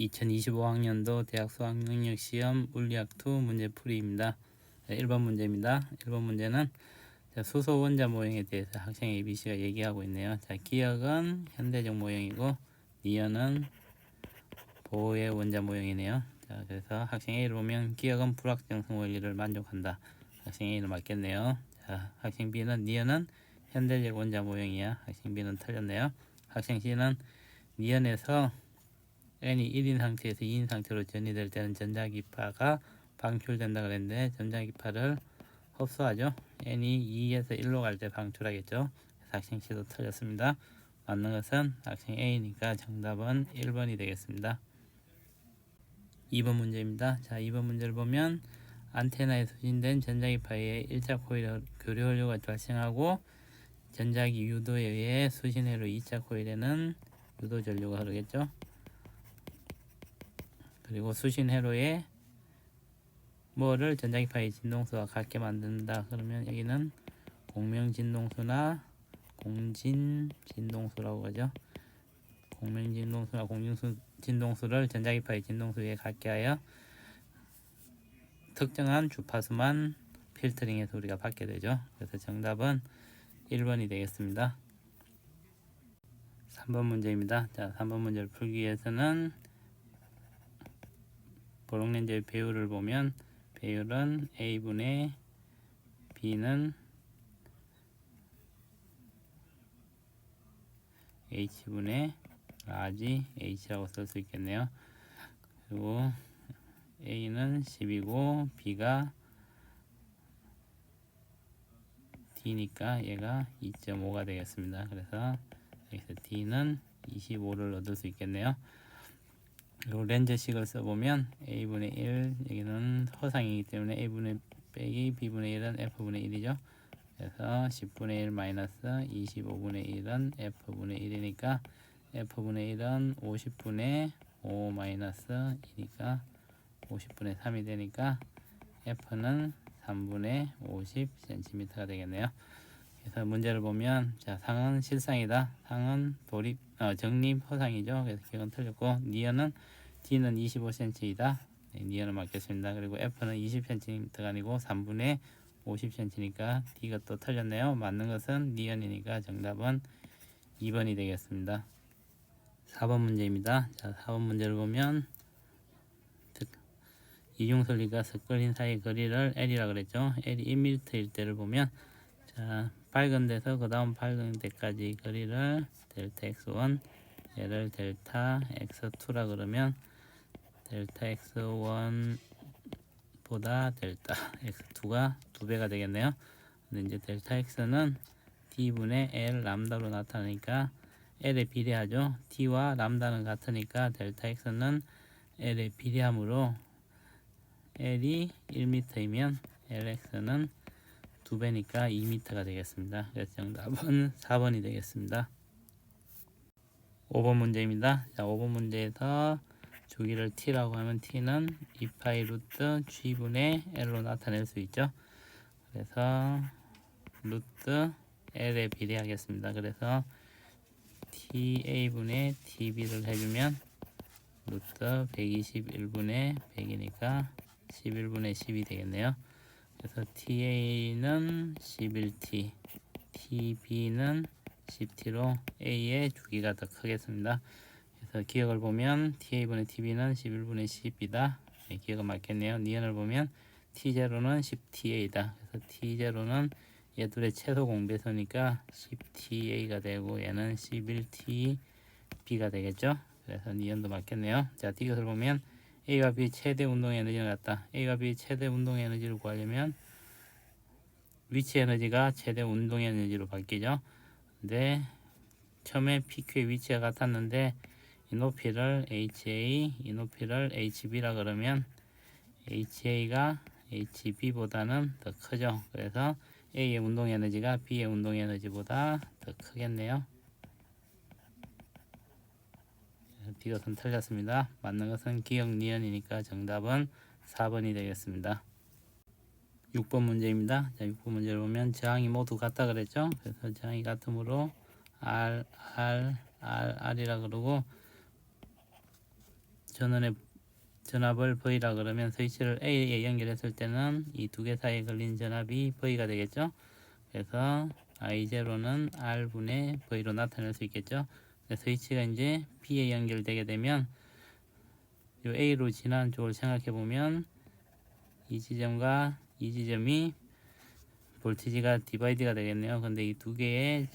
2025학년도 대학 수학능력시험 물리학2 문제풀이입니다. 1번 문제입니다. 1번 문제는 수소 원자 모형에 대해서 학생 ABC가 얘기하고 있네요. 자, 기억은 현대적 모형이고 니은은 보호의 원자 모형이네요. 자, 그래서 학생 A를 보면 기억은 불확정성 원리를 만족한다. 학생 A는 맞겠네요. 자, 학생 B는 니은은 현대적 원자 모형이야. 학생 B는 틀렸네요. 학생 C는 니은에서 n이 1인 상태에서 2인 상태로 전이될 때는 전자기파가 방출된다 그랬는데 전자기파를 흡수하죠. n이 2에서 1로 갈 때 방출하겠죠. 그래서 학생 C도 틀렸습니다. 맞는 것은 학생 A니까 정답은 1번이 되겠습니다. 2번 문제입니다. 자, 2번 문제를 보면 안테나에 소진된 전자기파에 1차 코일 교류 연료가 발생하고 전자기 유도에 의해 수신회로 2차 코일에는 유도 전류가 흐르겠죠. 그리고 수신회로에 뭐를 전자기파의 진동수와 같게 만든다. 그러면 여기는 공명진동수나 공진진동수라고 하죠. 공명진동수나 공진동수를 전자기파의 진동수에 같게 하여 특정한 주파수만 필터링해서 우리가 받게 되죠. 그래서 정답은 1번이 되겠습니다. 3번 문제입니다. 자, 3번 문제를 풀기 위해서는 볼록렌즈의 배율을 보면 배율은 A분의 B는 H분의 라지 H라고 쓸 수 있겠네요. 그리고 A는 10이고 B가 D니까 얘가 2.5가 되겠습니다. 그래서 여기서 D는 25를 얻을 수 있겠네요. 그리고 렌즈식을 써보면 A분의 1 여기는 허상이기 때문에 A분의 빼기 B분의 1은 F분의 1이죠. 그래서 10분의 1 마이너스 25분의 1은 F분의 1이니까 F분의 1은 50분의 5 마이너스 2니까 50분의 3이 되니까 F는 3분의 50cm가 되겠네요. 그래서 문제를 보면 자, 상은 실상이다. 상은 정립 허상이죠. 그래서 기억은 틀렸고 니은은 D는 25cm이다. 네, 니은을 맞겠습니다. 그리고 F는 20cm가 아니고 3분의 50cm니까 D가 또 틀렸네요. 맞는 것은 니은이니까 정답은 2번이 되겠습니다. 4번 문제입니다. 자, 4번 문제를 보면 이중설리가 스크린 사이 거리를 L이라 그랬죠. L이 1m일 때를 보면 자, 밝은 데서 그 다음 밝은 데까지 거리를 델타 x1 얘를 델타 x2라 그러면 델타 x1 보다 델타 x2가 2배가 되겠네요. 근데 이제 델타 x는 t분의 l 람다로 나타나니까 l에 비례하죠. t와 람다는 같으니까 델타 x는 l에 비례하므로 l이 1m이면 lx는 2배니까 2m가 되겠습니다. 그래서 정답은 4번이 되겠습니다. 5번 문제입니다. 자, 5번 문제에서 주기를 t라고 하면 t는 2파이 루트 g분의 l로 나타낼 수 있죠. 그래서 루트 l에 비례하겠습니다. 그래서 ta분의 tb를 해주면 루트 121분의 100이니까 11분의 10이 되겠네요. 그래서 ta는 11t, tb는 10t로 a의 주기가 더 크겠습니다. 그래서 기억을 보면 ta분의 tb는 11분의 10이다. 네, 기억은 맞겠네요. 니은을 보면 t0는 10ta다. 그래서 t0는 얘 둘의 최소 공배수니까 10ta가 되고 얘는 11tb가 되겠죠. 그래서 니은도 맞겠네요. 자, 이것을 보면 A와 B 최대 운동 에너지는 같다. A와 B 최대 운동 에너지를 구하려면 위치 에너지가 최대 운동 에너지로 바뀌죠. 근데 처음에 PQ의 위치가 같았는데 이 높이를 HA, 이 높이를 HB라 그러면 HA가 HB보다는 더 크죠. 그래서 A의 운동 에너지가 B의 운동 에너지보다 더 크겠네요. 이것은 틀렸습니다. 맞는 것은 기억 니은이니까 정답은 4번이 되겠습니다. 6번 문제입니다. 자, 6번 문제를 보면 저항이 모두 같다 그랬죠. 그래서 저항이 같으므로 R이라 그러고 전원의 전압을 V라 그러면 스위치를 A에 연결했을 때는 이 두 개 사이에 걸린 전압이 V가 되겠죠. 그래서 I0는 R분의 V로 나타낼 수 있겠죠. 스위치가 이제 B에 연결되게 되면 이 A로 지난 쪽을 생각해 보면 이 지점과 이 지점이 볼티지가 디바이드가 되겠네요. 근데 이 두 개의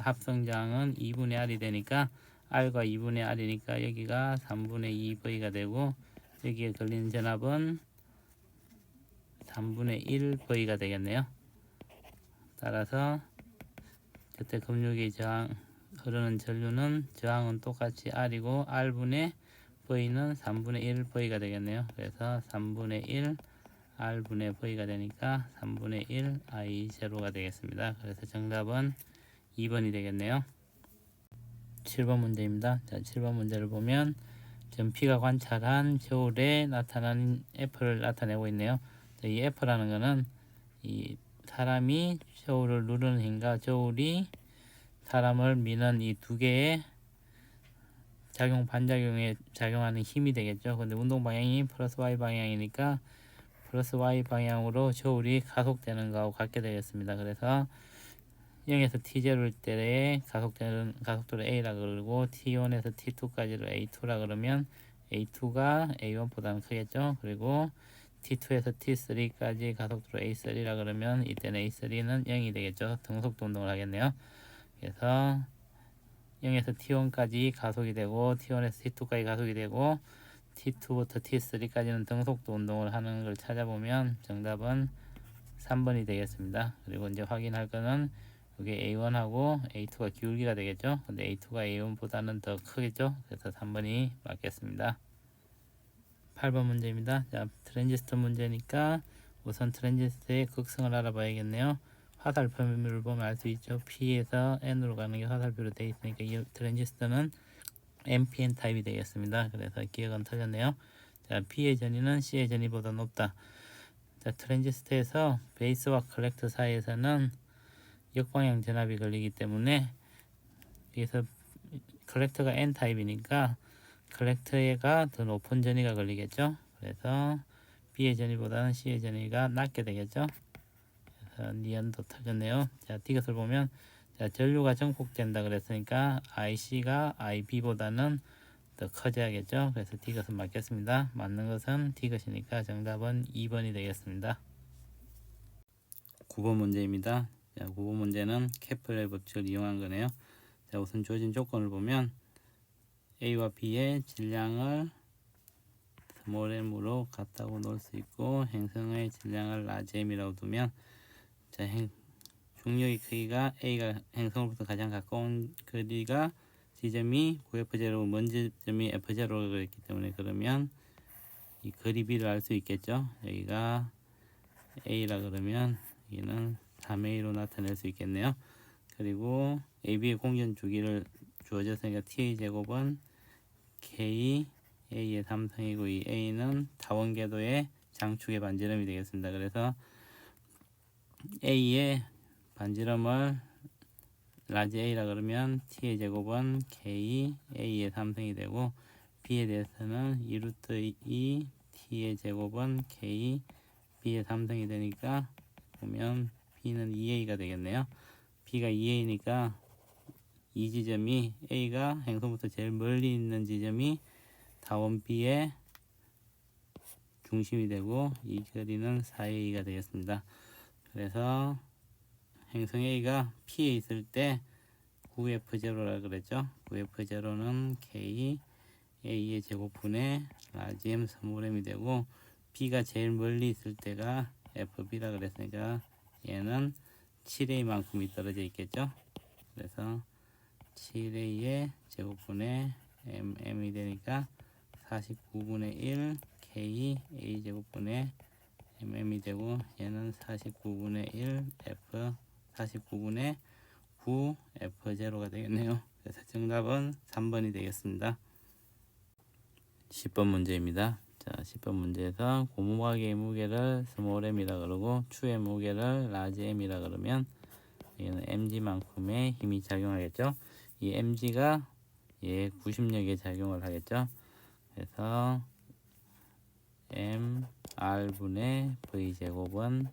합성장은 2분의 R이 되니까 R과 2분의 R이니까 여기가 3분의 2V가 되고 여기에 걸리는 전압은 3분의 1V가 되겠네요. 따라서 곁에 급력의 저항 흐르는 전류는 저항은 똑같이 R이고 R분의 V는 3분의 1V가 되겠네요. 그래서 3분의 1 R분의 V가 되니까 3분의 1 I0가 되겠습니다. 그래서 정답은 2번이 되겠네요. 7번 문제입니다. 자, 7번 문제를 보면 지금 P가 관찰한 저울에 나타난 F를 나타내고 있네요. 자, 이 F라는 것은 이 사람이 저울을 누르는 힘과 저울이 사람을 미는 이 두 개의 작용 반작용에 작용하는 힘이 되겠죠. 근데 운동 방향이 플러스 Y 방향이니까 플러스 Y 방향으로 저울이 가속되는 거하고 같게 되겠습니다. 그래서 0에서 T0일 때의 가속도를 A라 그러고 T1에서 T2까지를 A2라 그러면 A2가 A1보다는 크겠죠. 그리고 T2에서 T3까지 가속도를 A3라 그러면 이때는 A3는 0이 되겠죠. 등속도 운동을 하겠네요. 그래서 0에서 T1까지 가속이 되고 T1에서 T2까지 가속이 되고 T2부터 T3까지는 등속도 운동을 하는 걸 찾아보면 정답은 3번이 되겠습니다. 그리고 이제 확인할 거는 여기 A1하고 A2가 기울기가 되겠죠. 근데 A2가 A1보다는 더 크겠죠. 그래서 3번이 맞겠습니다. 8번 문제입니다. 자, 트랜지스터 문제니까 우선 트랜지스터의 극성을 알아봐야겠네요. 화살표를 보면 알 수 있죠. P에서 N으로 가는 게 화살표로 되어 있으니까 이 트랜지스터는 NPN 타입이 되겠습니다. 그래서 기억은 틀렸네요. 자, P의 전위는 C의 전위보다 높다. 자, 트랜지스터에서 베이스와 컬렉터 사이에서는 역방향 전압이 걸리기 때문에 여기서 컬렉터가 N 타입이니까 컬렉터가 더 높은 전위가 걸리겠죠. 그래서 B의 전위보다는 C의 전위가 낮게 되겠죠. 그래서 니언도 틀렸네요. 자, 디귿을 보면 자, 전류가 전폭된다 그랬으니까 IC가 IB보다는 더 커져야겠죠. 그래서 디귿은 맞겠습니다. 맞는 것은 디귿이니까 정답은 2번이 되겠습니다. 9번 문제입니다. 자, 9번 문제는 케플러의 법칙을 이용한 거네요. 자, 우선 주어진 조건을 보면 A와 B의 질량을 스몰 m으로 같다고 놓을 수 있고 행성의 질량을 라지 m이라고 두면 자, 중력의 크기가 A가 행성으로부터 가장 가까운 거리가 지점이 9F0고 먼 지점이 F0가 그랬기 때문에 그러면 이 거리 B를 알 수 있겠죠. 여기가 A라 그러면 여기는 3A로 나타낼 수 있겠네요. 그리고 AB의 공전 주기를 주어졌으니까 TA 제곱은 K A의 3승이고 이 A는 타원궤도의 장축의 반지름이 되겠습니다. 그래서 A의 반지름을 라지 A라 그러면 T의 제곱은 K A의 3승이 되고 B에 대해서는 2루트 2 T의 제곱은 K B의 3승이 되니까 보면 B는 2A가 되겠네요. B가 2A니까 이 지점이 A가 행성부터 제일 멀리 있는 지점이 타원 B의 중심이 되고 이 거리는 4A가 되겠습니다. 그래서 행성 A가 P에 있을 때 9F0라 그랬죠. 9F0는 K A의 제곱분의 라지 M 스몰 m이 되고 B가 제일 멀리 있을 때가 FB라 그랬으니까 얘는 7A만큼이 떨어져 있겠죠. 그래서 7A의 제곱분의 M이 되니까 49분의 1 K A 제곱분의 MM이 되고 얘는 49분의 1 F 49분의 9 F0가 되겠네요. 그래서 정답은 3번이 되겠습니다. 10번 문제입니다. 자, 10번 문제에서 고무박의 무게를 스몰 m이라 그러고 추의 무게를 라지 m이라 그러면 얘는 mg만큼의 힘이 작용하겠죠. 이 mg가 얘 구심력에 작용을 하겠죠. 그래서 mr분의 v제곱은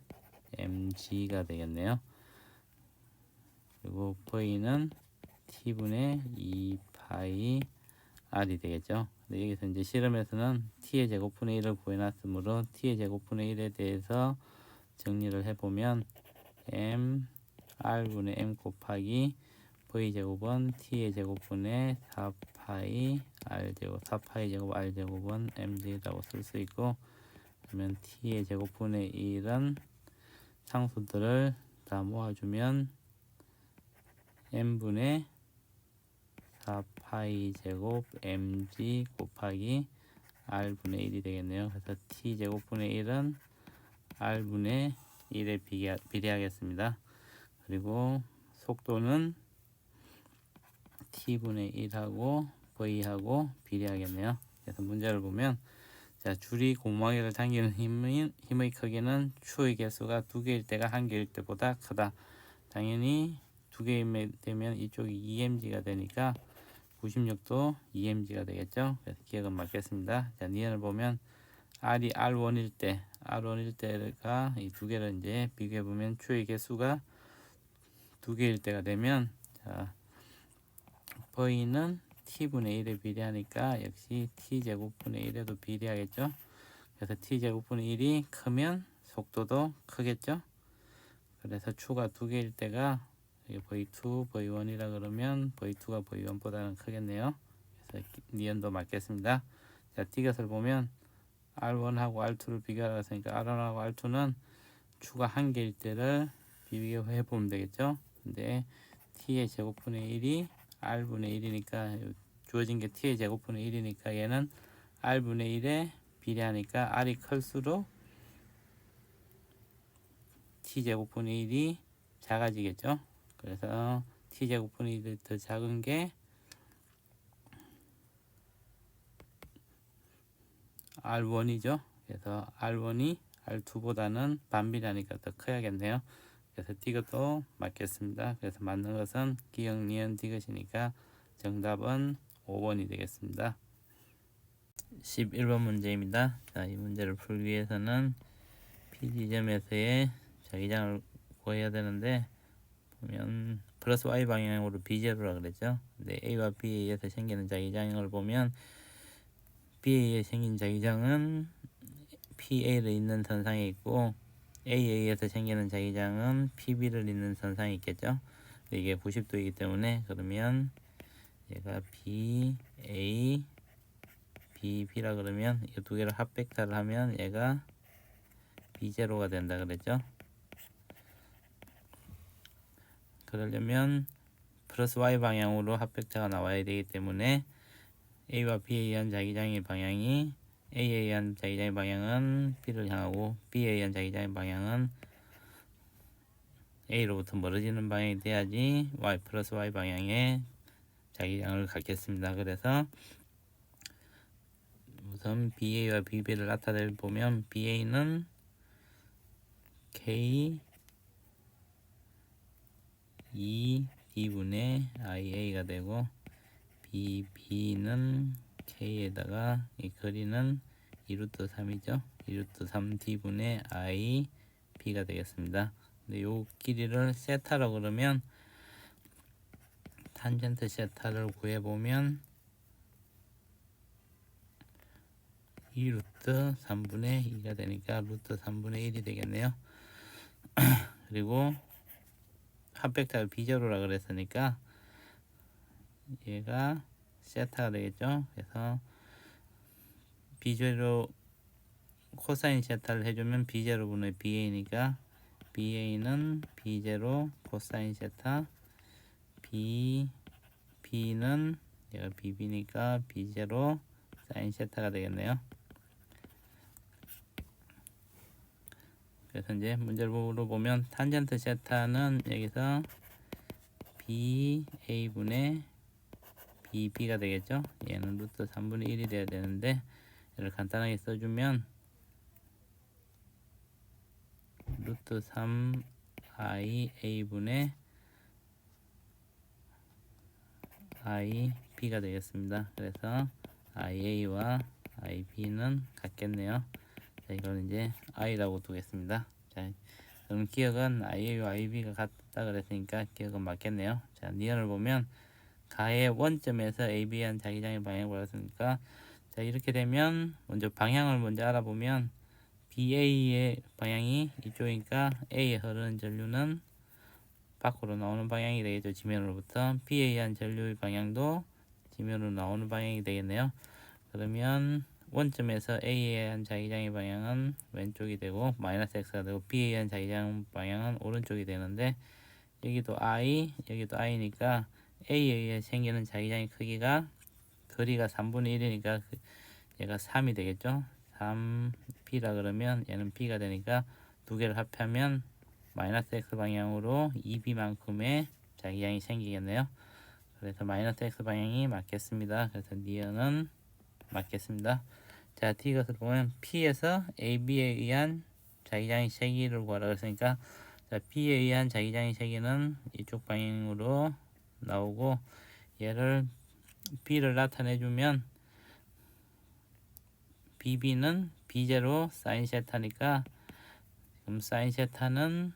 mg가 되겠네요. 그리고 v는 t분의 2파이 r이 되겠죠. 근데 여기서 이제 실험에서는 t의 제곱분의 1을 구해놨으므로 t의 제곱분의 1에 대해서 정리를 해보면 r분의 m 곱하기 v제곱은 t의 제곱분의 4파이 r제곱, 4파이 제곱 r제곱은 mg라고 쓸 수 있고, 그러면 t의 제곱분의 1은 상수들을 다 모아주면 m분의 4파이 제곱 mg 곱하기 r분의 1이 되겠네요. 그래서 t 제곱분의 1은 r분의 1에 비례하겠습니다. 그리고 속도는 t분의 1하고 v하고 비례하겠네요. 그래서 문제를 보면, 자, 줄이 고무망이를 당기는 힘의 크기는 추의 개수가 2개일 때가 1개일 때보다 크다. 당연히 2개이면 되면 이쪽이 2mg가 되니까 96도 2mg가 되겠죠. 그래서 기억은 맞겠습니다. 자, 니은을 보면 r이 r1일 때가 이 두 개를 이제 비교해 보면 추의 개수가 2개일 때가 되면, 자, v는 t분의 1에 비례하니까 역시 t제곱분의 1에도 비례하겠죠. 그래서 t제곱분의 1이 크면 속도도 크겠죠. 그래서 추가 2개일 때가 v2, v1이라 그러면 v2가 v1보다는 크겠네요. 그래서 니은도 맞겠습니다. 자, 이것을 보면 r1하고 r2를 비교하라 했으니까 r1하고 r2는 추가 1개일 때를 비교해 보면 되겠죠. 근데 t의 제곱분의 1이 r분의 1이니까, 주어진 게 t의 제곱분의 1이니까 얘는 r분의 1에 비례하니까 r이 클수록 t제곱분의 1이 작아지겠죠. 그래서 t제곱분의 1이 더 작은 게 r1이죠. 그래서 r1이 r2보다는 반비례하니까 더 커야겠네요. 그래서 이것도 맞겠습니다. 그래서 맞는 것은 기역, 니은, 디귿이니까 정답은 5번이 되겠습니다. 11번 문제입니다. 자, 이 문제를 풀기 위해서는 P지점에서의 자기장을 구해야 되는데, 보면 플러스 y 방향으로 B제로라 그랬죠. 근데 A와 B에 의해서 생기는 자기장을 보면 B에 의해 생긴 자기장은 PA를 잇는 선상에 있고, A에 의해서 생기는 자기장은 PB를 잇는 선상에 있겠죠. 이게 90도이기 때문에, 그러면 얘가 BA, BB라 그러면 이 두 개를 합벡터를 하면 얘가 B0가 된다 그랬죠. 그러려면 플러스 Y 방향으로 합벡터가 나와야 되기 때문에 A와 B에 의한 자기장의 방향이, A에 의한 자기장의 방향은 B를 향하고 B에 의한 자기장의 방향은 A로부터 멀어지는 방향이 돼야지 Y 플러스 Y 방향의 자기장을 갖겠습니다. 그래서 우선 BA와 BB를 나타내 보면 BA는 K 2D분의 IA가 되고, BB는 K에다가 이 거리는 2루트 3이죠. 2루트 3D분의 IB가 되겠습니다. 근데 요 길이를 세타라고 그러면 탄젠트 세타를 구해보면 2루트 3분의 2가 되니까 루트 3분의 1이 되겠네요. 그리고 합벡터가 B제로라 그랬으니까 얘가 세타가 되겠죠. 그래서 B제로 코사인 세타를 해주면 B제로분의 BA니까 BA는 B제로 코사인 세타, B는 얘가 BB니까 B제로 사인 세타가 되겠네요. 그래서 이제 문제를 보면 탄젠트 세타는 여기서 BA분의 BB가 되겠죠. 얘는 루트 3분의 1이 돼야 되는데, 얘를 간단하게 써주면 루트 3 IA분의 IB가 되겠습니다. 그래서 IA와 IB는 같겠네요. 자, 이걸 이제 I라고 두겠습니다. 자, 그럼 기억은 IA와 IB가 같다 그랬으니까 기억은 맞겠네요. 자, 니은을 보면 가의 원점에서 AB한 자기장의 방향을 보았으니까, 자, 이렇게 되면 먼저 방향을 먼저 알아보면 BA의 방향이 이쪽이니까 A에 흐르는 전류는 밖으로 나오는 방향이 되겠죠. 지면으로부터. B에 의한 전류의 방향도 지면으로 나오는 방향이 되겠네요. 그러면 원점에서 A에 의한 자기장의 방향은 왼쪽이 되고 마이너스 X가 되고, B에 의한 자기장 방향은 오른쪽이 되는데, 여기도 I, 여기도 I니까 A에 의해 생기는 자기장의 크기가, 거리가 3분의 1이니까 얘가 3이 되겠죠. 3B라 그러면 얘는 B가 되니까 두 개를 합하면 마이너스 X 방향으로 2B만큼의 자기장이 생기겠네요. 그래서 마이너스 X 방향이 맞겠습니다. 그래서 니은은 맞겠습니다. 자, D 것을 보면 P에서 AB에 의한 자기장의 세기를 구하라 그랬으니까, 자, P에 의한 자기장의 세기는 이쪽 방향으로 나오고, 얘를 B를 나타내주면 BB는 B0 사인 세타니까, 그럼 사인 세타는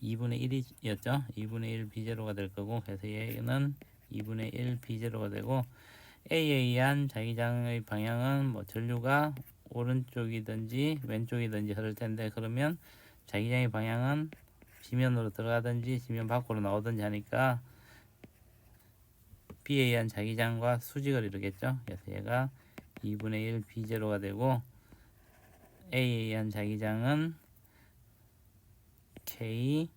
2분의 1이었죠. 2분의 1 B0가 될 거고, 그래서 얘는 2분의 1 B0가 되고, A에 의한 자기장의 방향은 뭐 전류가 오른쪽이든지 왼쪽이든지 흐를 텐데, 그러면 자기장의 방향은 지면으로 들어가든지 지면 밖으로 나오든지 하니까 B에 의한 자기장과 수직을 이루겠죠. 그래서 얘가 2분의 1 B0가 되고, A에 의한 자기장은 K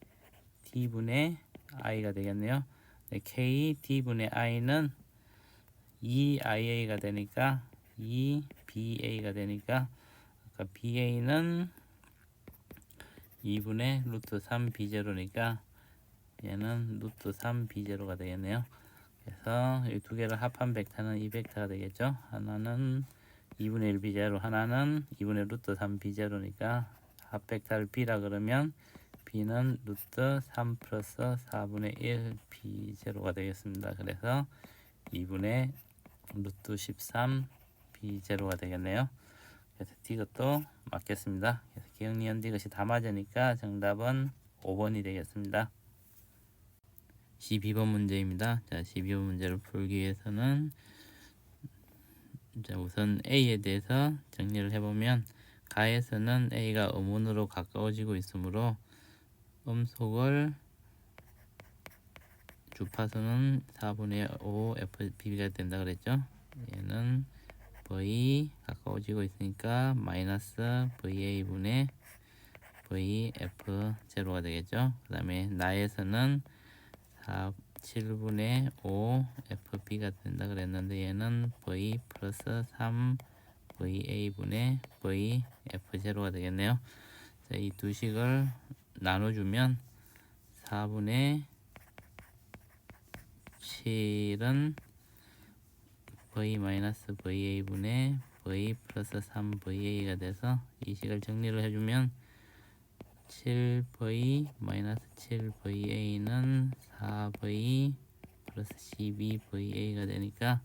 D분의 I가 되겠네요. K D분의 I는 2IA가 되니까 2BA가 되니까, 아까 BA는 2분의 루트 3B0니까 얘는 루트 3B0가 되겠네요. 그래서 이 두 개를 합한 벡터는 이 벡터가 되겠죠. 하나는 2분의 1B0, 하나는 2분의 루트 3B0니까 합 벡터를 B라 그러면 B는 루트 3 플러스 4분의 1 B0가 되겠습니다. 그래서 2분의 루트 13 B0가 되겠네요. 그래서 D것도 맞겠습니다. 그래서 기억, 니은, D것이 다 맞으니까 정답은 5번이 되겠습니다. 12번 문제입니다. 자, 12번 문제를 풀기 위해서는, 자, 우선 A에 대해서 정리를 해보면, 가에서는 A가 음운으로 가까워지고 있으므로 음속을 주파수는 4분의 5 FB가 된다 그랬죠. 얘는 V 가까워지고 있으니까 마이너스 VA분의 VF0가 되겠죠. 그 다음에 나에서는 7분의 5 FB가 된다 그랬는데, 얘는 V 플러스 3 VA분의 VF0가 되겠네요. 자, 이 두 식을 나눠주면 4분의 7은 V 마이너스 VA분의 V 플러스 3VA가 돼서 이 식을 정리를 해주면 7V 마이너스 7VA는 4V 플러스 12VA가 되니까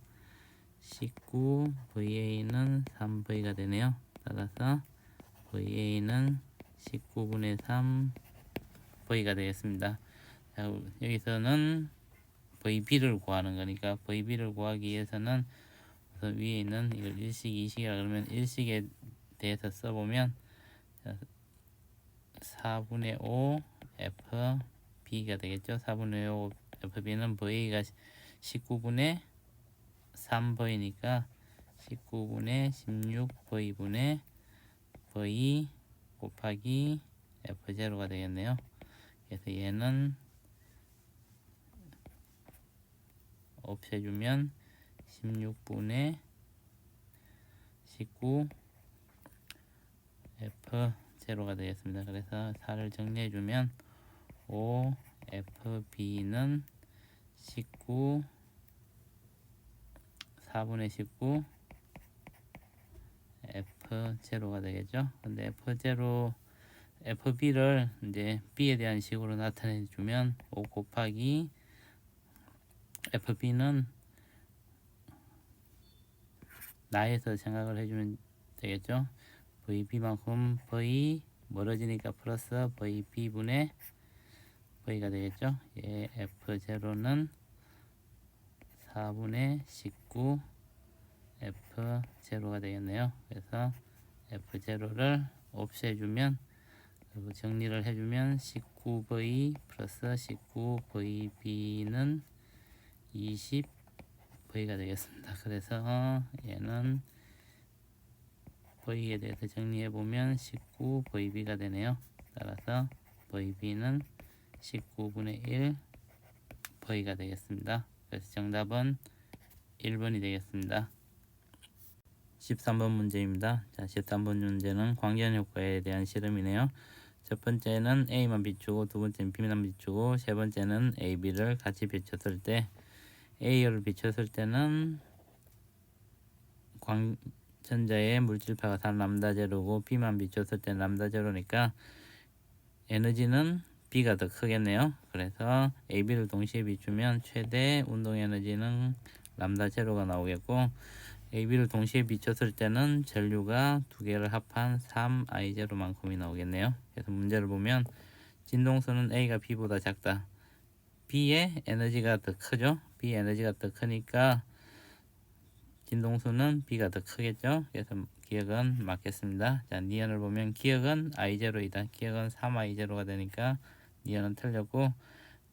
19VA는 3V가 되네요. 따라서 VA는 19분의 3V가 되겠습니다. 자, 여기서는 VB를 구하는 거니까 VB를 구하기 위해서는 우선 위에 있는 이걸 1식, 2식이라 그러면 1식에 대해서 써보면 4분의 5 FB가 되겠죠. 4분의 5 FB는 V가 19분의 3V니까 19분의 16V분의 V 곱하기 F0가 되겠네요. 그래서 얘는 없애주면 16분의 19 F0가 되겠습니다. 그래서 4를 정리해주면 5 FB는 19 4분의 19 F0가 되겠죠. 근데 F0 FB를 이제 B에 대한 식으로 나타내 주면 5 곱하기 FB는 나에서 생각을 해주면 되겠죠. VB만큼 V 멀어지니까 플러스 VB분의 V가 되겠죠. 예, F0는 4분의 19 F0가 되겠네요. 그래서 F0를 없애주면, 그리고 정리를 해주면 19V 플러스 19VB는 20V가 되겠습니다. 그래서 얘는 V에 대해서 정리해보면 19VB가 되네요. 따라서 VB는 19분의 1 V가 되겠습니다. 그래서 정답은 1번이 되겠습니다. 13번 문제입니다. 자, 13번 문제는 광전 효과에 대한 실험이네요. 첫 번째는 A만 비추고, 두 번째는 B만 비추고, 세 번째는 A, B를 같이 비췄을 때, A를 비췄을 때는 광전자의 물질파가 다 람다 제로고, B만 비췄을 때 람다 제로니까 에너지는 B가 더 크겠네요. 그래서 A, B를 동시에 비추면 최대 운동 에너지는 람다 제로가 나오겠고, AB를 동시에 비췄을 때는 전류가 두 개를 합한 3I0만큼이 나오겠네요. 그래서 문제를 보면 진동수는 A가 B보다 작다. B의 에너지가 더 크죠. B 에너지가 더 크니까 진동수는 B가 더 크겠죠. 그래서 기억은 맞겠습니다. 자, 니언을 보면 기억은 I0이다. 기억은 3I0가 되니까 니언은 틀렸고,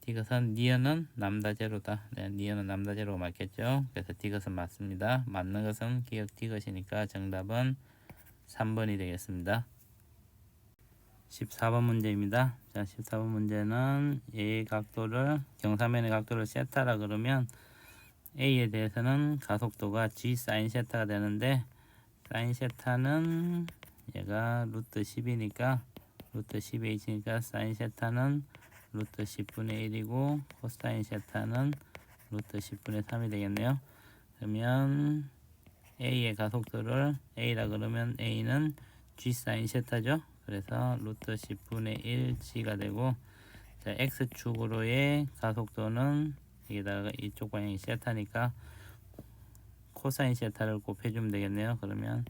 디귿은 니언은 람다 제로다. 네, 니언은 람다 제로가 맞겠죠. 그래서 디귿은 맞습니다. 맞는 것은 기억 디귿이니까 정답은 3번이 되겠습니다. 14번 문제입니다. 자, 14번 문제는 A의 각도를, 경사면의 각도를 세타라 그러면 A에 대해서는 가속도가 G 사인 세타가 되는데, 사인 세타는 얘가 루트 10이니까 루트 10H니까 사인 세타는 루트 10분의 1이고, 코사인 세타는 루트 10분의 3이 되겠네요. 그러면 A의 가속도를 A라 그러면 A는 G 사인 세타죠. 그래서 루트 10분의 1 G가 되고, 자, X축으로의 가속도는 여기다가 이쪽 방향이 세타니까 코사인 세타를 곱해주면 되겠네요. 그러면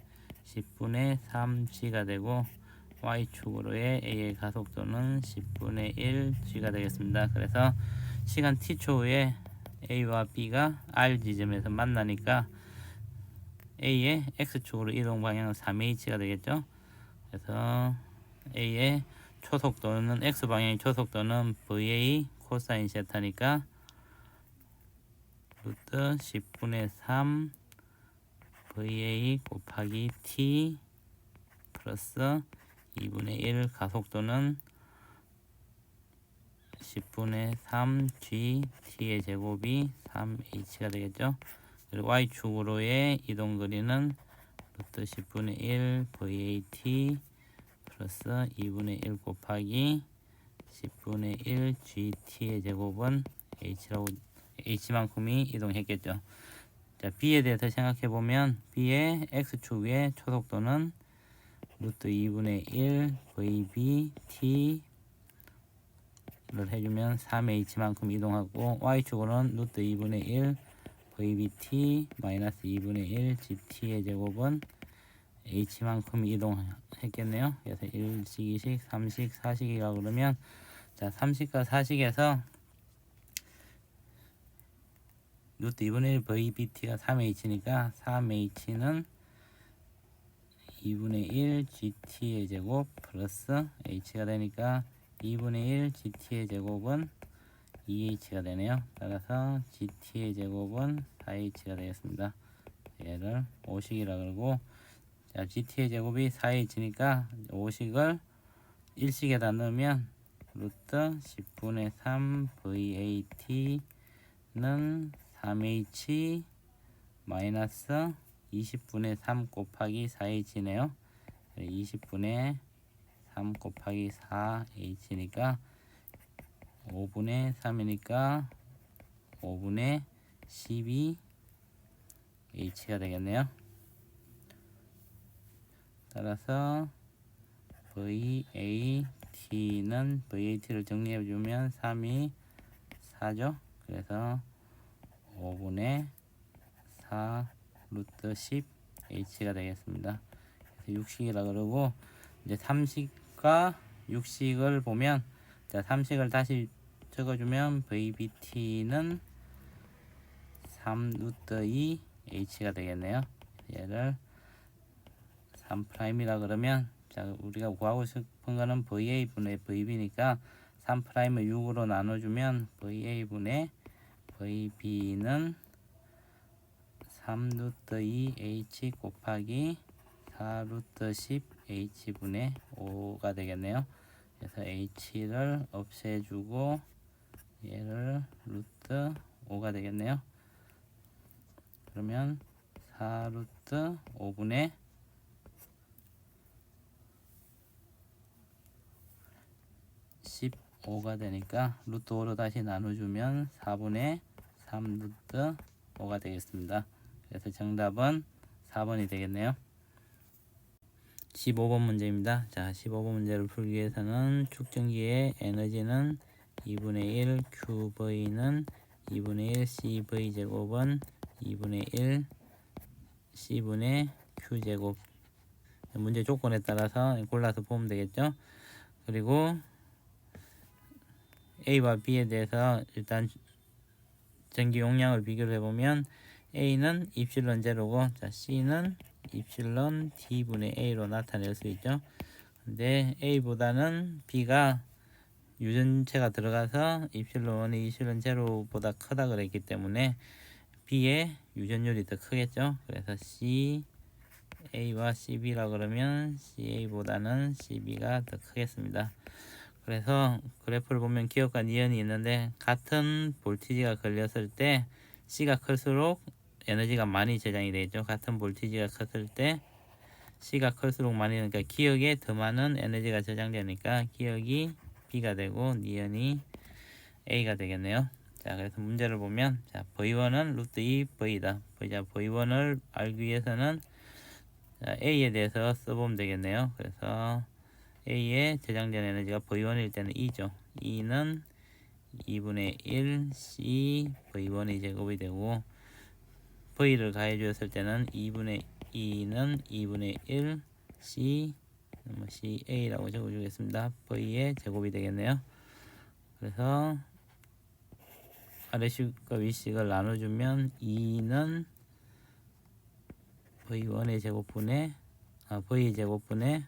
10분의 3 G가 되고, Y축으로의 A의 가속도는 10분의 1 G가 되겠습니다. 그래서 시간 T초 후에 A와 B가 R 지점에서 만나니까 A의 X축으로 이동 방향은 3H가 되겠죠. 그래서 A의 초속도는, X방향의 초속도는 VA 코사인 세타니까 루트 10분의 3 VA 곱하기 T 플러스 2분의 1 가속도는 10분의 3 G T의 제곱이 3H가 되겠죠. 그리고 Y축으로의 이동 거리는 루트 10분의 1 VAT 플러스 2분의 1 곱하기 10분의 1 GT의 제곱은 H만큼이 이동했겠죠. 자, B에 대해서 생각해 보면 B의 X축의 초속도는 루트 2분의 1 VB T를 해주면 3H만큼 이동하고, Y축으로는 루트 2분의 1 VBT 마이너스 2분의 1 GT의 제곱은 H만큼 이동했겠네요. 그래서 1식, 2식, 3식, 4식이라고 그러면, 자, 3식과 4식에서 루트 2분의 1 VBT가 3H니까 3H는 2분의 1 GT의 제곱 플러스 H가 되니까 2분의 1 GT의 제곱은 2H가 되네요. 따라서 GT의 제곱은 4H가 되겠습니다. 얘를 5식이라 그러고, 자, GT의 제곱이 4H니까 5식을 1식에다 넣으면 루트 10분의 3 VAT는 3H 마이너스 20분의 3 곱하기 4H네요. 20분의 3 곱하기 4H니까 5분의 3이니까 5분의 12H가 되겠네요. 따라서 VAT를 정리해주면 3이 4죠. 그래서 5분의 4 루트 10 h가 되겠습니다. 그래서 육식이라 그러고 이제 삼식과 육식을 보면 자, 삼식을 다시 적어주면 VBT는 3루트 2 h가 되겠네요. 얘를 3'이라 그러면 자, 우리가 구하고 싶은 거는 VA분의 VB니까 3'을 6으로 나눠주면 VA분의 VB는 3루트 2H 곱하기 4루트 10H분의 5가 되겠네요. 그래서 H를 없애주고 얘를 루트 5가 되겠네요. 그러면 4루트 5분의 15가 되니까 루트 5로 다시 나눠주면 4분의 3루트 5가 되겠습니다. 그래서 정답은 4번이 되겠네요. 15번 문제입니다. 자, 15번 문제를 풀기 위해서는 축전기의 에너지는 2분의 1, QV는 2분의 1, CV 제곱은 2분의 1, C분의 Q제곱. 문제 조건에 따라서 골라서 보면 되겠죠. 그리고 A와 B에 대해서 일단 전기 용량을 비교를 해보면 A는 입실론 제로고 자, C는 입실론 T분의 A로 나타낼 수 있죠. 근데 A보다는 B가 유전체가 들어가서 입실론 1이 입실론 제로보다 크다 그랬기 때문에 B의 유전율이 더 크겠죠. 그래서 CA와 CB라 그러면 CA보다는 CB가 더 크겠습니다. 그래서 그래프를 보면 기억과 니은이 있는데 같은 볼티지가 걸렸을 때 C가 클수록 에너지가 많이 저장이 되죠. 같은 볼티지가 컸을 때 C가 클수록 많이, 그러니까 기억에 더 많은 에너지가 저장되니까 기억이 B가 되고 니은이 A가 되겠네요. 자, 그래서 문제를 보면 자, V1은 루트 2 V다. 자, V1을 알기 위해서는 자, A에 대해서 써보면 되겠네요. 그래서 A에 저장된 에너지가 V1일 때는 2죠. 2는 2분의 1 C V1이 제곱이 되고 V를 가해 주었을 때는 2분의 2는 2분의 1 C CA라고 적어주겠습니다. V의 제곱이 되겠네요. 그래서 아래식과 윗식을 나눠주면 2는 V1의 제곱분의 V의 제곱분의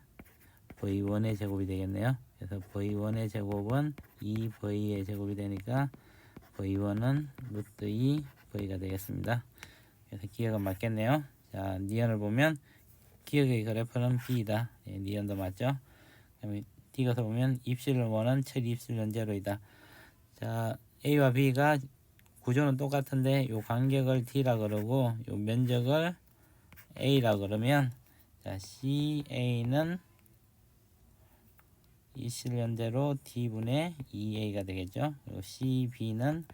V1의 제곱이 되겠네요. 그래서 V1의 제곱은 2V의 제곱이 되니까 V1은 루트 2 V가 되겠습니다. 그래서 기억은 맞겠네요. 자, 니은을 보면 기억의 그래프는 B이다. 예, 니은도 맞죠? 그다음에 D가서 보면 입실론 1은 처리 입실론 제로이다. 자, A와 B가 구조는 똑같은데 요 간격을 D라 그러고 요 면적을 A라 그러면 자, CA는 입실론제로 D분의 2A가 되겠죠. 그리고 CB는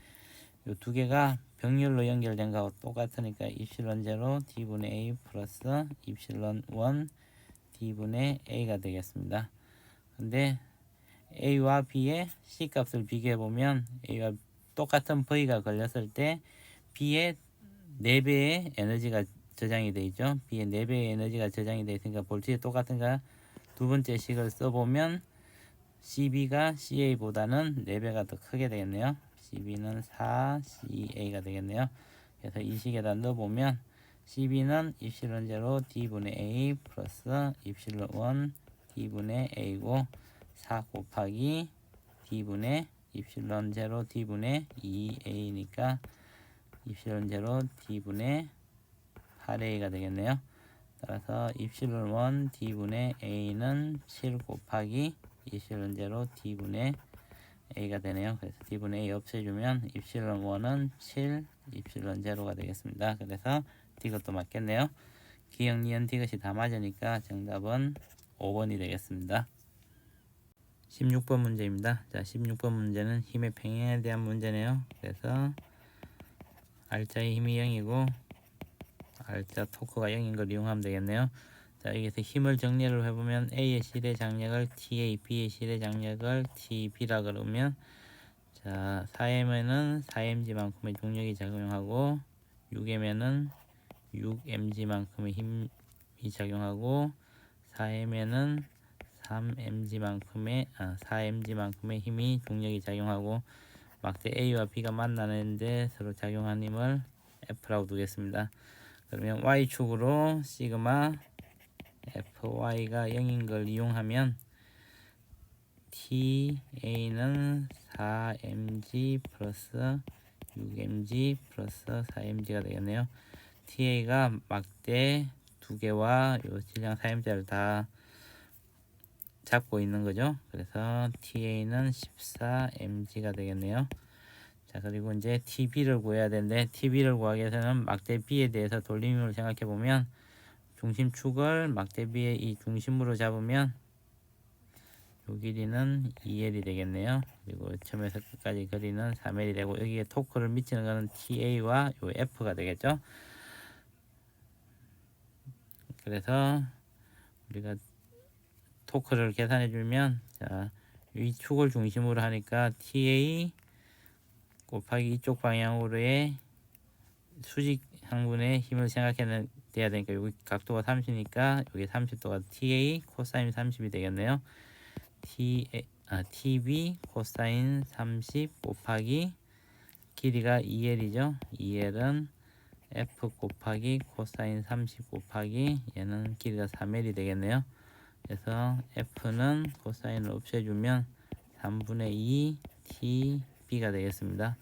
요 두 개가 병렬로 연결된 거하고 똑같으니까 입실론 제로 D분의 A 플러스 입실론 1 D분의 A가 되겠습니다. 근데 A와 B의 C 값을 비교해 보면 A와 똑같은 V가 걸렸을 때 B의 4배의 에너지가 저장이 되어 있죠. B의 4배의 에너지가 저장이 되어 있으니까 볼트에 똑같은가 두 번째 식을 써보면 CB가 CA보다는 4배가 더 크게 되겠네요. CB는 4, CA가 되겠네요. 그래서 이 식에다 넣어보면 CB는 입실론 제로 D분의 A 플러스 입실론 1 D분의 A고 4 곱하기 D분의 입실론 제로 D분의 2A니까 입실론 제로 D분의 8A가 되겠네요. 따라서 입실론 1 D분의 A는 7 곱하기 입실론 제로 D분의 A가 되네요. 그래서 D분의 A 없애주면 입실론 1은 7, 입실론 제로가 되겠습니다. 그래서 D것도 맞겠네요. 기억, 니은, D것이 다 맞으니까 정답은 5번이 되겠습니다. 16번 문제입니다. 자, 16번 문제는 힘의 평행에 대한 문제네요. 그래서 R자의 힘이 0이고 R자 토크가 0인 걸 이용하면 되겠네요. 자, 여기서 힘을 정리를 해보면 A의 실의 장력을 TA, B의 실의 장력을 TB라 그러면 자, 4M에는 4mg만큼의 중력이 작용하고 6M에는 6mg만큼의 작용하고 4m에는 4mg만큼의 힘이 중력이 작용하고 막대 A와 B가 만나는데 서로 작용한 힘을 F라고 두겠습니다. 그러면 Y축으로 시그마 FY가 0인 걸 이용하면 TA는 4mg 플러스 6mg 플러스 4mg가 되겠네요. TA가 막대 두 개와 요 질량 4mg를 다 잡고 있는 거죠. 그래서 TA는 14mg가 되겠네요. 자, 그리고 이제 TB를 구해야 되는데 TB를 구하기 위해서는 막대 B에 대해서 돌림힘을 생각해 보면 중심축을 막대 B의 이 중심으로 잡으면 요 길이는 2L이 되겠네요. 그리고 처음에서 끝까지 거리는 3L이 되고 여기에 토크를 미치는 것은 TA와 요 F가 되겠죠. 그래서 우리가 토크를 계산해 주면 자, 이 축을 중심으로 하니까 TA 곱하기 이쪽 방향으로의 수직 항분의 힘을 생각해야 되니까 여기 각도가 30이니까 여기 30도가 TA 코사인 30이 되겠네요. TB 코사인 30 곱하기 길이가 2L이죠. 2L은 F 곱하기 코사인 30 곱하기 얘는 길이가 3L이 되겠네요. 그래서 F는 코사인을 없애주면 3분의 2 TB가 되겠습니다.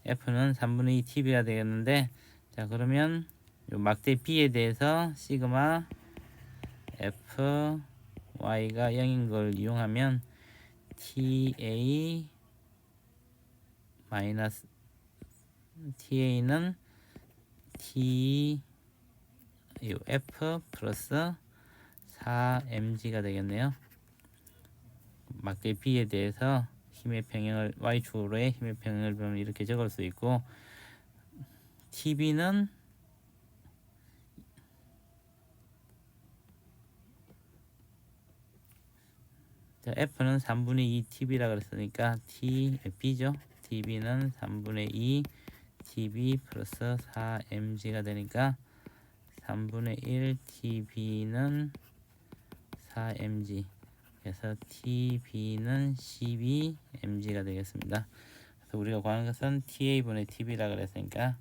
F는 3분의 2 TB가 되겠는데 자 그러면 요 막대 B에 대해서 시그마 F Y가 0인 걸 이용하면 TA 마이너스 TA는 T 요 F 플러스 4mg가 되겠네요. 막대 B에 대해서 힘의 평형을 Y축으로의 힘의 평형을 보면 이렇게 적을 수 있고 TB는 자, F는 3분의 2 TB라 그랬으니까 B죠. TB는 3분의 2 TB 플러스 4mg가 되니까 3분의 1 TB는 4mg 그래서 TB는 12mg가 되겠습니다. 그래서 우리가 구하는 것은 TA분의 TB라 그랬으니까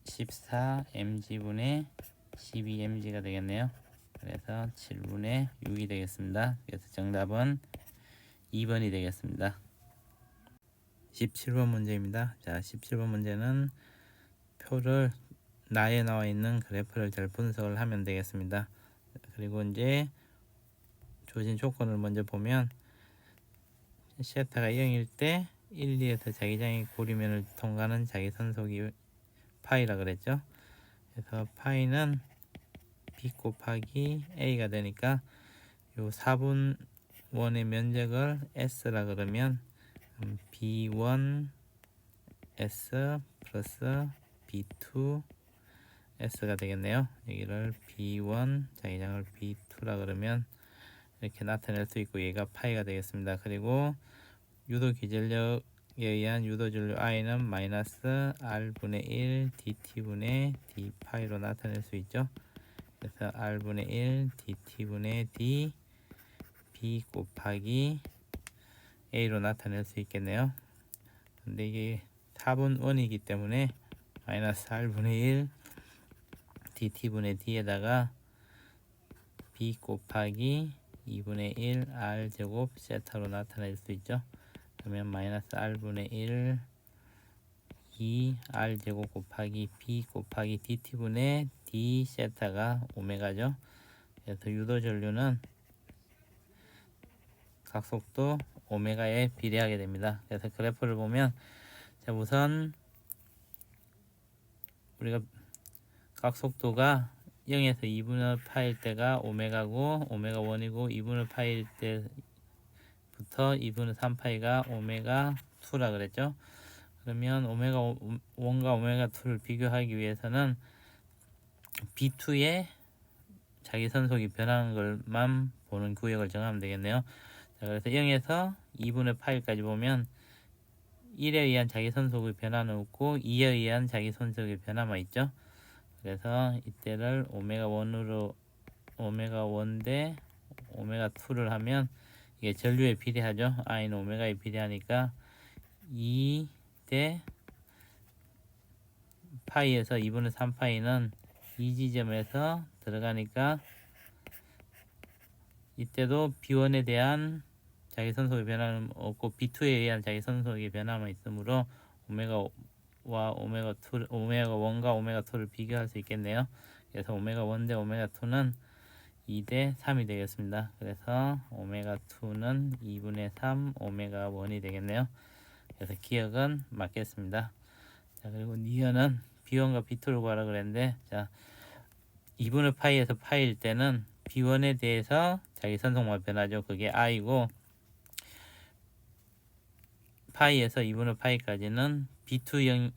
14mg분의 12mg가 되겠네요. 그래서 7분의 6이 되겠습니다. 그래서 정답은 2번이 되겠습니다. 17번 문제입니다. 자, 17번 문제는 표를 나에 나와 있는 그래프를 잘 분석을 하면 되겠습니다. 그리고 이제 주어진 조건을 먼저 보면 시아타가 0일 때 1, 2에서 자기장의 고리면을 통과하는 자기선속이 파이라 그랬죠. 그래서 파이는 B 곱하기 A가 되니까 요 4분원의 면적을 S라 그러면 B1 S 플러스 B2 S가 되겠네요. 여기를 B1 자기장을 B2라 그러면 이렇게 나타낼 수 있고 얘가 파이가 되겠습니다. 그리고 유도 기전력에 의한 유도 전류 I는 마이너스 R분의 1 DT분의 D 파이로 나타낼 수 있죠. 그래서 R분의 1 DT분의 D B 곱하기 A로 나타낼 수 있겠네요. 근데 이게 4분 원이기 때문에 마이너스 R분의 1 DT분의 D에다가 B 곱하기 2분의 1 R제곱 세타로 나타낼 수 있죠. 그러면 마이너스 R분의 1 2 R제곱 곱하기 B 곱하기 DT분의 D 세타가 오메가죠. 그래서 유도 전류는 각속도 오메가에 비례하게 됩니다. 그래서 그래프를 보면 자 우선 우리가 각속도가 0에서 2분의 파일 때가 오메가고 오메가 1이고 2분의 파일 때부터 2분의 3파이가 오메가 2라 그랬죠. 그러면 오메가 1과 오메가 2를 비교하기 위해서는 B2의 자기선속이 변하는 것만 보는 구역을 정하면 되겠네요. 자, 그래서 0에서 2분의 파일까지 보면 1에 의한 자기선속의 변화는 없고 2에 의한 자기선속의 변화만 있죠. 그래서 이때를 오메가 1으로 오메가 1 대 오메가 2를 하면 이게 전류에 비례하죠. i는 오메가에 비례하니까 2 대 파이에서 2분의 3파이는 이 지점에서 들어가니까 이때도 B1에 대한 자기선속의 변화는 없고 B2에 의한 자기선속의 변화만 있으므로 오메가와 오메가 1과 오메가 2를 비교할 수 있겠네요. 그래서 오메가 1 대 오메가 2는 2 대 3이 되겠습니다. 그래서 오메가 2는 2분의 3 오메가 1이 되겠네요. 그래서 기억은 맞겠습니다. 자, 그리고 니은은 B1과 B2를 구하라 그랬는데, 자, 2분의 파이에서 파이일 때는 B1에 대해서 자기선속만 변하죠. 그게 i고, 파이에서 2분의 파이까지는 B2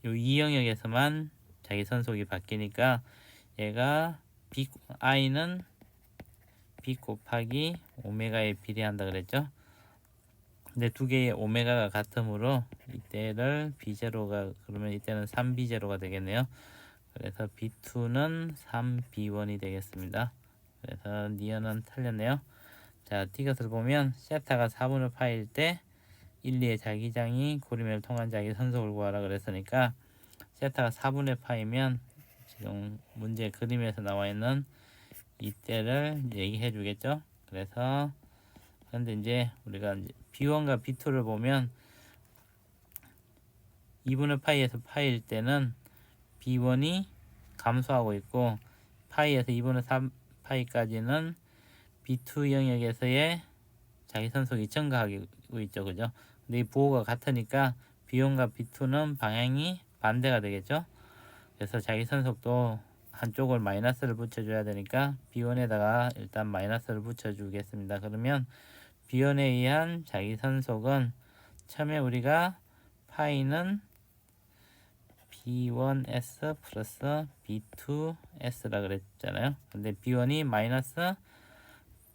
이 영역에서만 자기선속이 바뀌니까 얘가 i는 B 곱하기 오메가에 비례한다 그랬죠. 근데 두 개의 오메가가 같으므로 이때를 B0가 그러면 이때는 3B0가 되겠네요. 그래서 B2는 3B1이 되겠습니다. 그래서 니은은 틀렸네요. 자, 띠것을 보면 세타가 4분의 파일 때 1, 2의 자기장이 고리매를 통한 자기선속을 구하라 그랬으니까 세타가 4분의 파이면 지금 문제 그림에서 나와 있는 이때를 얘기해 주겠죠. 그래서 근데 이제 우리가 이제 B1과 B2를 보면 2분의 파이에서 파이일 때는 B1이 감소하고 있고 파이에서 2분의 3파이까지는 B2 영역에서의 자기선속이 증가하고 있죠. 그죠? 근데 이 부호가 같으니까 B1과 B2는 방향이 반대가 되겠죠. 그래서 자기선속도 한쪽을 마이너스를 붙여줘야 되니까 B1에다가 일단 마이너스를 붙여주겠습니다. 그러면 B1에 의한 자기선속은 처음에 우리가 파이는 B1S 플러스 B2S라 그랬잖아요. 근데 B1이 마이너스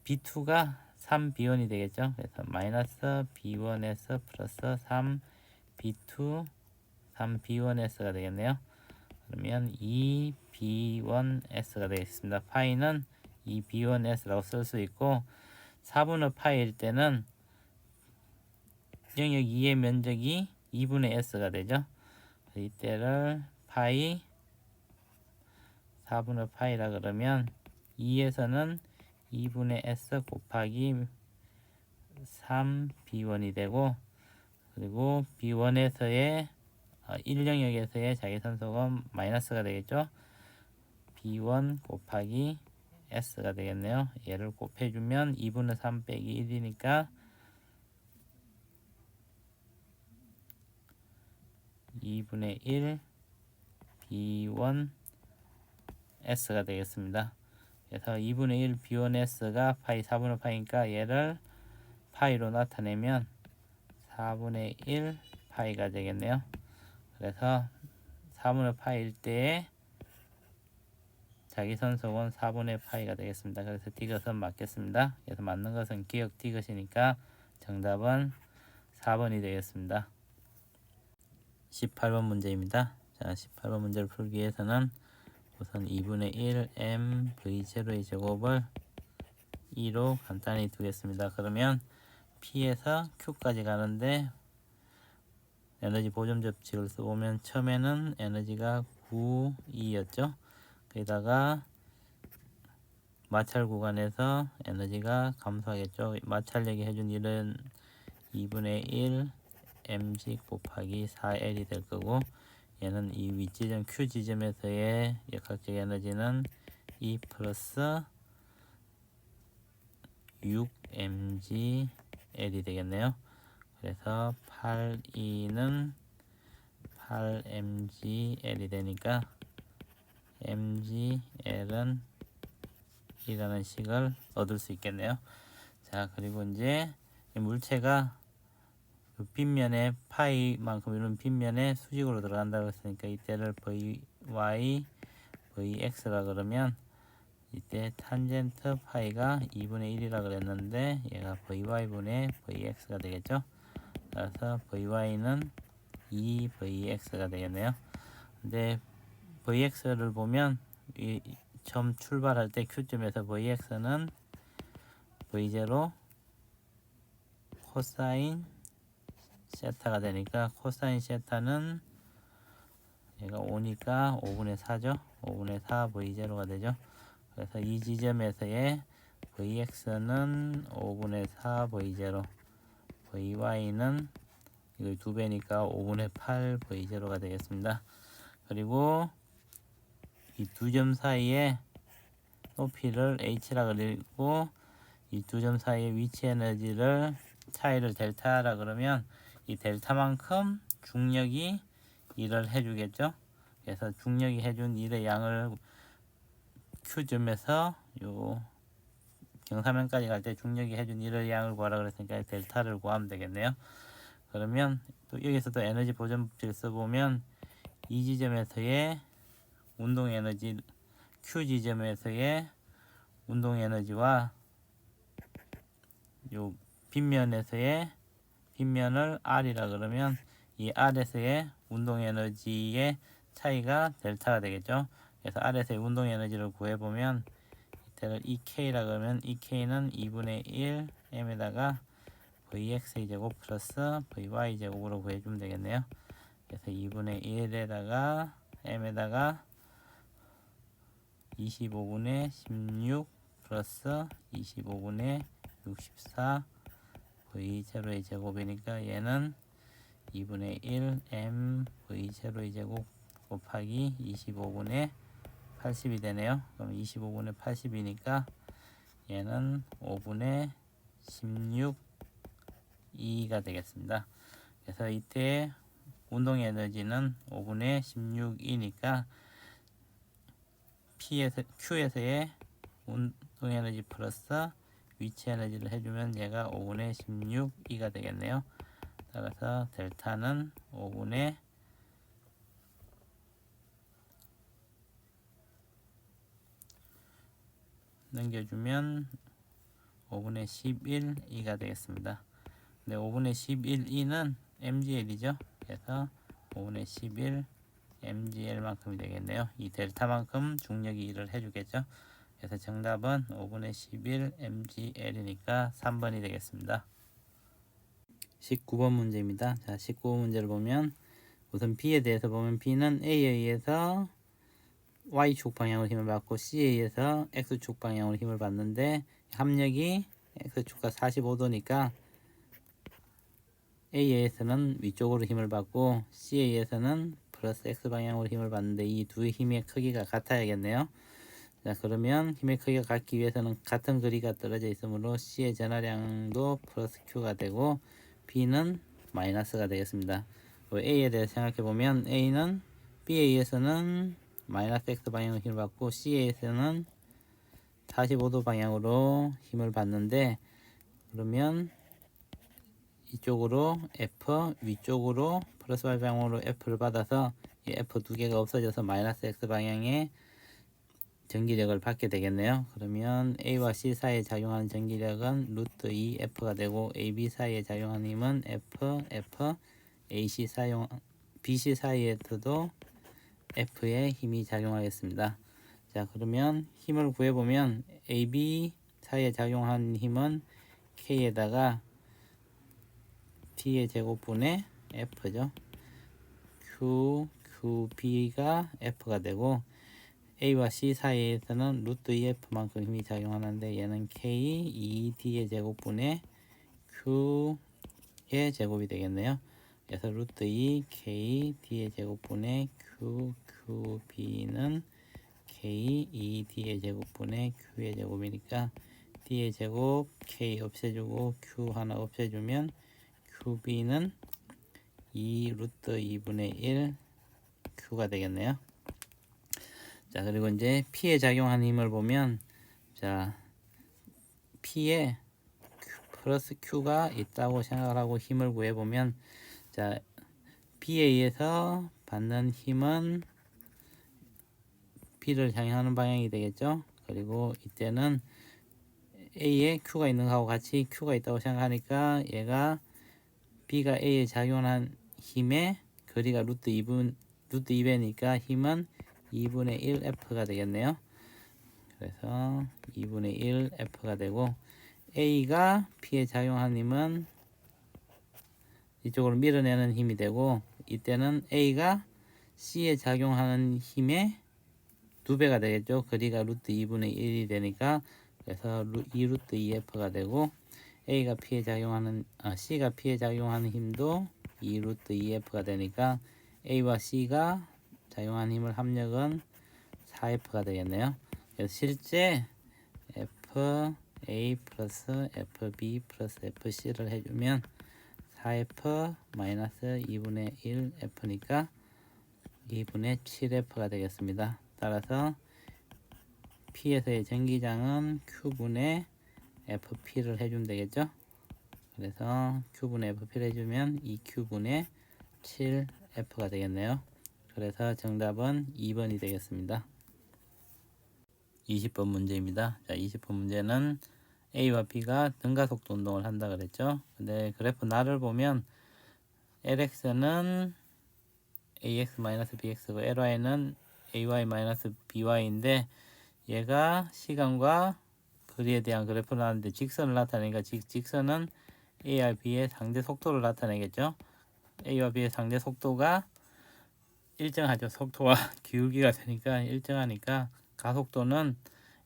B2가 3B1이 되겠죠. 그래서 마이너스 B1S 플러스 3B2 3B1S가 되겠네요. 그러면 2B1S가 되겠습니다. 파이는 2B1S라고 쓸 수 있고 4분의 파이일 때는 영역 2의 면적이 2분의 S가 되죠. 이때를 파이 4분의 파이라 그러면 2에서는 2분의 S 곱하기 3B1이 되고 그리고 B1에서의 1영역에서의 자기선속은 마이너스가 되겠죠. B1 곱하기 S가 되겠네요. 얘를 곱해주면 2분의 3 빼기 1이니까 2분의 1 B1 S가 되겠습니다. 그래서 2분의 1 B1 S가 파이 4분의 파이니까 얘를 파이로 나타내면 4분의 1 파이가 되겠네요. 그래서 4분의 파이일 때에 자기선속은 4분의 파이가 되겠습니다. 그래서 D것은 맞겠습니다. 그래서 맞는 것은 기억 D것이니까 정답은 4번이 되겠습니다. 18번 문제입니다. 자, 18번 문제를 풀기 위해서는 우선 2분의 1 m v0의 제곱을 2로 간단히 두겠습니다. 그러면 P에서 Q까지 가는데 에너지 보존 법칙을 써보면 처음에는 에너지가 9E였죠. 거기다가 마찰 구간에서 에너지가 감소하겠죠. 마찰력이 해준 일은 2분의 1 mg 곱하기 4L이 될 거고 얘는 이 윗지점 Q 지점에서의 역학적 에너지는 2 플러스 6mgL이 되겠네요. 그래서 8E는 8mgL이 되니까 mgL은 이라는 식을 얻을 수 있겠네요. 자, 그리고 이제 물체가 그 빗면에 파이만큼 이런 빗면에 수직으로 들어간다고 했으니까 이때를 VY, VX라 그러면 이때 탄젠트 파이가 2분의 1이라 그랬는데 얘가 VY분의 VX가 되겠죠. 따라서 VY는 2VX가 되겠네요. 근데 Vx를 보면 이 처음 출발할 때 Q점에서 Vx는 V0 코사인 세타가 되니까 코사인 세타는 얘가 5니까 5분의 4죠. 5분의 4 V0가 되죠. 그래서 이 지점에서의 Vx는 5분의 4 V0, Vy는 이거 2배니까 5분의 8 V0가 되겠습니다. 그리고 이 두 점 사이에 높이를 h라 그리고 이 두 점 사이의 위치 에너지를 차이를 델타라 그러면 이 델타만큼 중력이 일을 해주겠죠. 그래서 중력이 해준 일의 양을 Q점에서 요 경사면까지 갈 때 중력이 해준 일의 양을 구하라 그랬으니까 델타를 구하면 되겠네요. 그러면 또 여기서도 에너지 보존 법칙을 써보면 이 지점에서의 운동 에너지 Q 지점에서의 운동 에너지와 요 빗면에서의 빗면을 R이라 그러면 이 R에서의 운동 에너지의 차이가 델타가 되겠죠. 그래서 R에서의 운동 에너지를 구해보면 이때를 EK라 그러면 EK는 2분의 1 M에다가 Vx의 제곱 플러스 Vy 제곱으로 구해주면 되겠네요. 그래서 2분의 1에다가 M에다가 25분의 16 플러스 25분의 64 V0의 제곱이니까 얘는 2분의 1 M V0의 제곱 곱하기 25분의 80이 되네요. 그럼 25분의 80이니까 얘는 5분의 16 2가 되겠습니다. 그래서 이때 운동 에너지는 5분의 16이니까 Q에서의 운동 에너지 플러스 위치 에너지를 해주면 얘가 5분의 16이가 되겠네요. 따라서 델타는 5분의 넘겨주면 5분의 11이가 되겠습니다. 근데 5분의 11이는 MGL이죠. 그래서 5분의 11 MGL만큼이 되겠네요. 이 델타만큼 중력이 일을 해주겠죠. 그래서 정답은 5분의 11 MGL이니까 3번이 되겠습니다. 19번 문제입니다. 자, 19번 문제를 보면 우선 B에 대해서 보면 B는 A에 의해서 Y축 방향으로 힘을 받고 C에 의해서 X축 방향으로 힘을 받는데 합력이 X축과 45도니까 A에 의해서는 위쪽으로 힘을 받고 C에 의해서는 플러스 X 방향으로 힘을 받는데 이 두 힘의 크기가 같아야겠네요. 자, 그러면 힘의 크기가 같기 위해서는 같은 거리가 떨어져 있으므로 C의 전하량도 플러스 Q가 되고 B는 마이너스가 되겠습니다. A에 대해서 생각해보면 A는 B에 의해서는 마이너스 X 방향으로 힘을 받고 C에 의해서는 45도 방향으로 힘을 받는데 그러면 이쪽으로 F, 위쪽으로 플러스 Y 방향으로 F를 받아서 이 F 두 개가 없어져서 마이너스 X 방향의 전기력을 받게 되겠네요. 그러면 A와 C 사이에 작용하는 전기력은 루트 2F가 되고 AB 사이에 작용하는 힘은 F, AC BC 사이에도 F의 힘이 작용하겠습니다. 자, 그러면 힘을 구해보면 AB 사이에 작용하는 힘은 K에다가 T의 제곱분의 F죠. QB가 F가 되고 A와 C 사이에서는 루트 2F만큼 힘이 작용하는데 얘는 K 2D의 제곱분의 Q의 제곱이 되겠네요. 그래서 루트 2 K D의 제곱분의 QB는 K 2D의 제곱분의 Q의 제곱이니까 D의 제곱 K 없애주고 Q 하나 없애주면 QB는 2 루트 2분의 1 Q가 되겠네요. 자, 그리고 이제 P에 작용하는 힘을 보면 자, P에 플러스 Q가 있다고 생각을 하고 힘을 구해보면 자, B에 의해서 받는 힘은 B를 향하는 방향이 되겠죠. 그리고 이때는 A에 Q가 있는 거하고 같이 Q가 있다고 생각하니까 얘가 B가 A에 작용한 힘의 거리가 루트 2배니까 힘은 2분의 1 F가 되겠네요. 그래서 2분의 1 F가 되고 A가 P에 작용하는 힘은 이쪽으로 밀어내는 힘이 되고 이때는 A가 C에 작용하는 힘의 2배가 되겠죠. 거리가 루트 2분의 1이 되니까 그래서 2 루트 2F가 되고 A가 P에 작용하는 C가 P에 작용하는 힘도 2 루트 2F가 되니까 A와 C가 작용하는 힘을 합력은 4F가 되겠네요. 그래서 실제 FA 플러스 FB 플러스 FC를 해주면 4F 마이너스 2분의 1F니까 2분의 7F가 되겠습니다. 따라서 P에서의 전기장은 Q분의 FP를 해주면 되겠죠. 그래서 Q분의 FP를 해주면 2Q분의 7F가 되겠네요. 그래서 정답은 2번이 되겠습니다. 20번 문제입니다. 자, 20번 문제는 A와 B가 등가속도 운동을 한다 그랬죠. 근데 그래프 날을 보면 LX는 AX-BX고 LY는 AY-BY인데 얘가 시간과 거리에 대한 그래프를 하는데 직선을 나타내니까 직선은 A와 B의 상대 속도를 나타내겠죠. A와 B의 상대 속도가 일정하죠. 속도와 기울기가 되니까 일정하니까 가속도는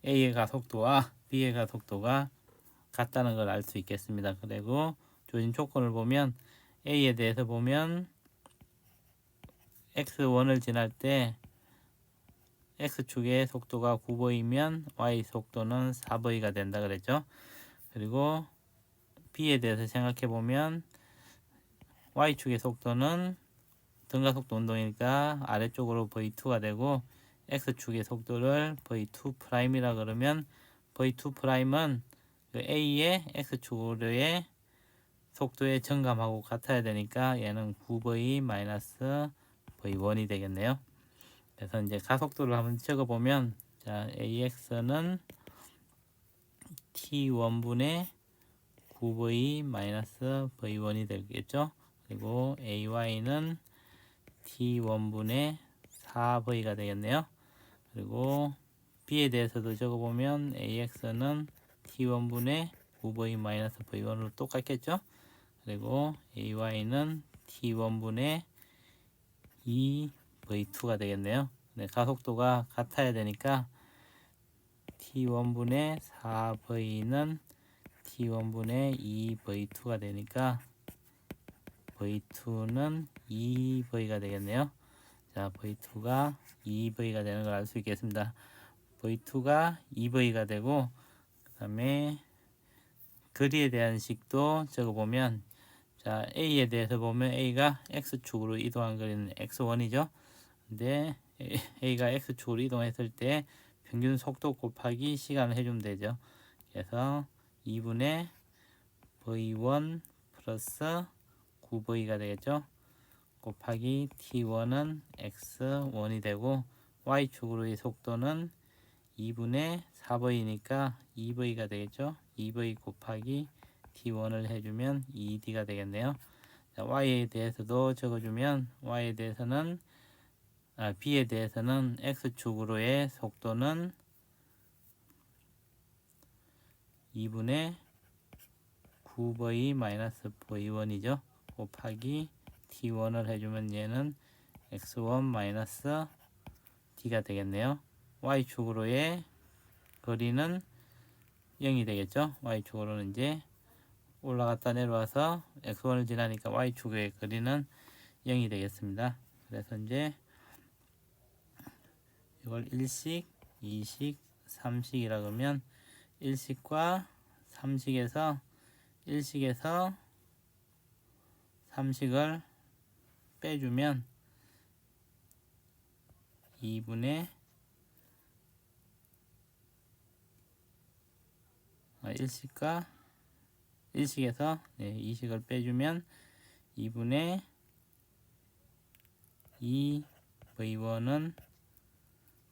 A의 가속도와 B의 가속도가 같다는 걸 알 수 있겠습니다. 그리고 조진 조건을 보면 A에 대해서 보면 X1을 지날 때 X축의 속도가 9V면 Y 속도는 4V가 된다 그랬죠. 그리고 B에 대해서 생각해 보면 Y축의 속도는 등가속도 운동이니까 아래쪽으로 V2가 되고 X축의 속도를 V2'이라 그러면 V2'은 그 A의 X축으로의 속도의 정감하고 같아야 되니까 얘는 9V 마이너스 V1이 되겠네요. 그래서 이제 가속도를 한번 적어보면 자 AX는 T1분의 9V 마이너스 V1이 되겠죠. 그리고 AY는 T1분의 4V가 되겠네요. 그리고 B에 대해서도 적어보면 AX는 T1분의 9V 마이너스 V1으로 똑같겠죠. 그리고 AY는 T1분의 2V2가 되겠네요. 네, 가속도가 같아야 되니까 T1분의 4V는 T1분의 2V2가 되니까 V2는 2V가 되겠네요. 자, V2가 2V가 되는 걸 알 수 있겠습니다. V2가 2V가 되고 그 다음에 거리에 대한 식도 적어보면 자 A에 대해서 보면 A가 X축으로 이동한 거리는 X1이죠. 근데 A가 X축으로 이동했을 때 평균 속도 곱하기 시간을 해주면 되죠. 그래서 2분의 V1 플러스 9V가 되겠죠. 곱하기 T1은 X1이 되고 Y축으로의 속도는 2분의 4V니까 2V가 되겠죠. 2V 곱하기 T1을 해주면 2D가 되겠네요. 자, Y에 대해서도 적어주면 Y에 대해서는 B에 대해서는 X축으로의 속도는 2분의 9V 마이너스 V1이죠. 곱하기 T1을 해주면 얘는 X1 마이너스 D가 되겠네요. Y축으로의 거리는 0이 되겠죠. Y축으로는 이제 올라갔다 내려와서 X1을 지나니까 Y축의 거리는 0이 되겠습니다. 그래서 이제 이걸 1식, 2식, 3식이라 그러면 1식과 3식에서 1식에서 3식을 빼주면 2분의 1식과 1식에서 2식을 빼주면 2분의 2V1은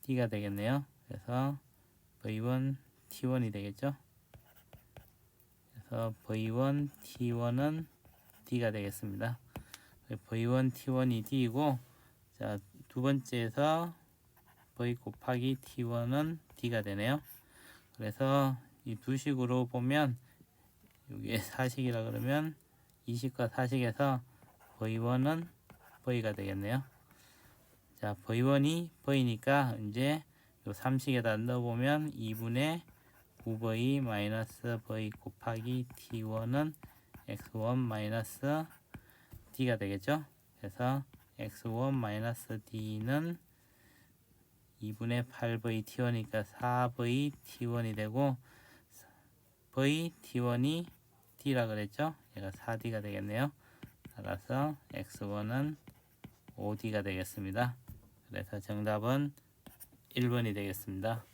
D가 되겠네요. 그래서 V1 T1이 되겠죠. 그래서 V1 T1은 D가 되겠습니다. V1 T1이 D이고 자, 두 번째에서 v 곱하기 t1은 d가 되네요. 그래서 이 두 식으로 보면 이게 사식이라 그러면 이식과 사식에서 v1은 v가 되겠네요. 자, v1이 v니까 이제 요 3식에다 넣어보면 2분의 9v 마이너스 v 곱하기 t1은 x1 마이너스 d가 되겠죠. 그래서 x1 마이너스 d는 2분의 8v t1이니까 4v t1이 되고 v t1이 d라 그랬죠. 얘가 4d가 되겠네요. 따라서 x1은 5d가 되겠습니다. 그래서 정답은 1번이 되겠습니다.